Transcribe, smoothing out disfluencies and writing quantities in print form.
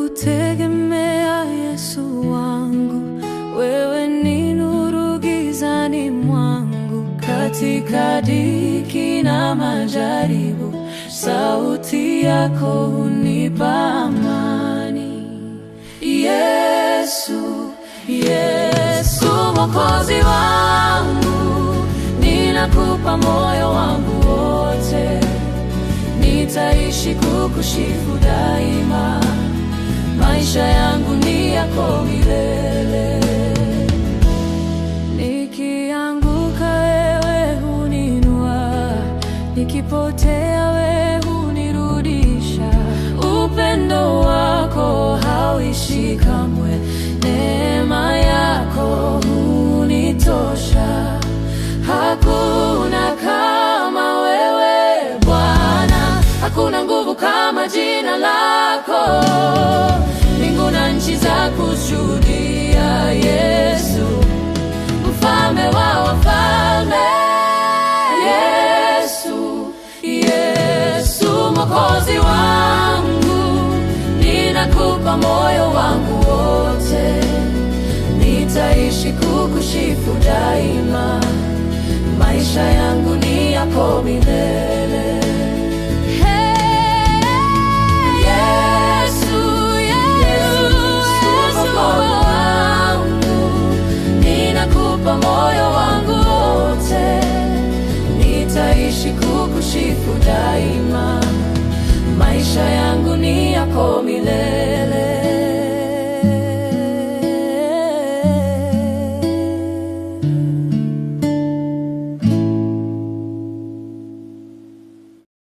Ninakutegemea Yesu wangu, wewe ni nuru gizani mwangu. Katika dhiki na majaribu, sauti yako hunipa amani. Yesu, Yesu Mwokozi wangu, ninakupa moyo wangu wote. Nitaishi kukusifu daima, maisha yangu ni yako milele. Nikianguka wewe huninua, nikipotea wewe hunirudisha. Upendo wako hauishi kamwe, neema yako hunitosha. Hakuna kama wewe Bwana, hakuna nguvu kama jina lako. Mbingu na nchi za kushuhudia Yesu, mfalme wa wafalme. Yesu, Yesu Mwokozi wangu, ninakupa moyo wangu wote. Nitaishi kukusifu daima, maisha yangu ni yako milele.